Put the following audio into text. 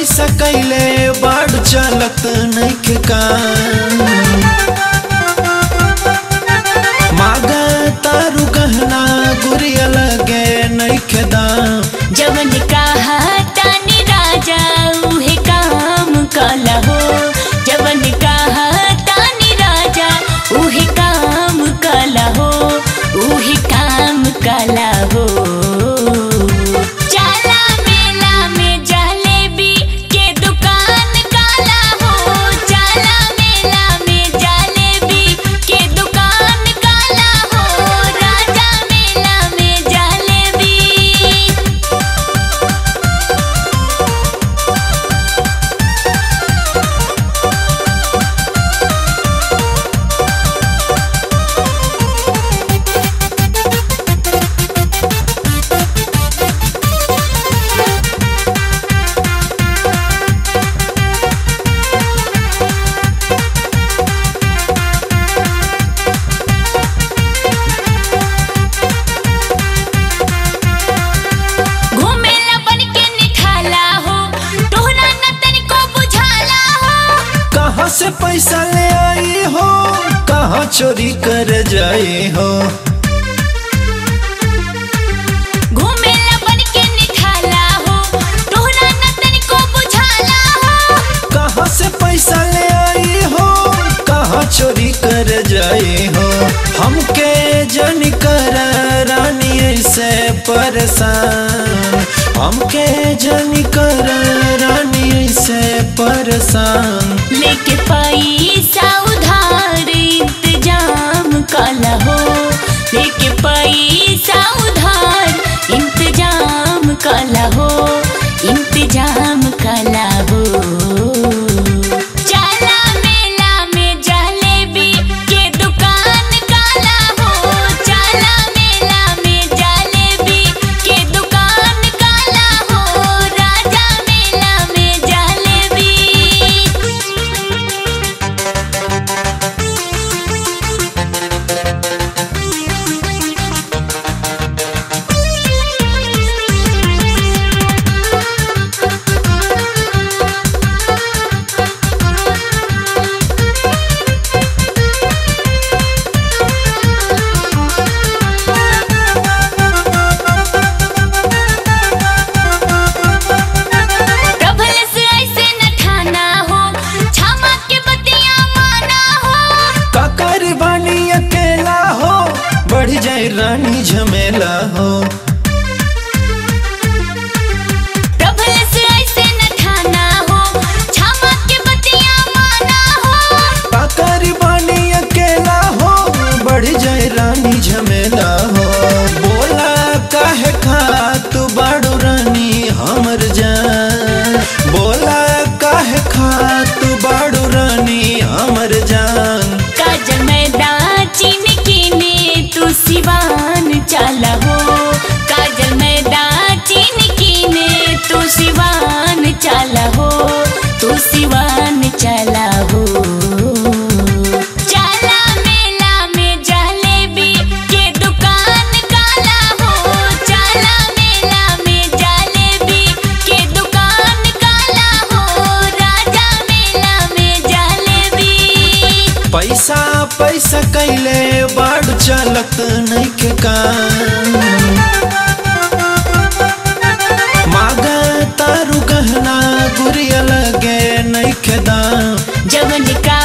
पैसा कैले बाड़ चलत नइखे काम। मांगा तारू गहना गुरिया लगे नइखे दाम। जवन कहा तानी राजा उहे काम कला हो। जवन कहा तानी राजा उहे काम कला हो। उहे काम कला हो। कहाँ से पैसा ले आई हो, कहाँ चोरी कर जाए हो। घूमेला बन के निठाला हो, तोहरा न तनिको बुझाला हो। कहाँ से पैसा ले आई हो, कहाँ चोरी कर जाए हो। हमके जन कर रानी ऐसे परेशान। हमके जन कर रानी ऐसे परेशान। लेके पैसा उधार इंतजाम कला हो। लेके पैसा उधार इंतजाम कला हो। इंतजाम कला हो। चला मेला में जलेबी के दुकान काला हो। चला मेला में जलेबी के दुकान काला हो। राजा मेला में जलेबी। बढ़ जाए रानी झमेला हो। प्रभल से ऐसे न ठाना हो, छामा के बतिया माना हो। काकर बानी अकेला हो, बढ़ जाए रानी झमेला हो। बोला काहे खात बाड़ू रानी हमर जान। बोला काहे खात बाड़ू रानी हमर जान। काजल मैदान चीन तू सिवान चला हो। काजल मैदान चीन कीने तू सिवान चला हो। तू सिवान चला हो। चला मेला में जलेबी के दुकान काला हो। चला मेला में जलेबी के दुकान काला हो। राजा मेला में जलेबी। पैसा पैसा कैले बाड़ चलत नइखे काम। मांगा तारू गहना गुरिया लगे नइखे दाम। जवन का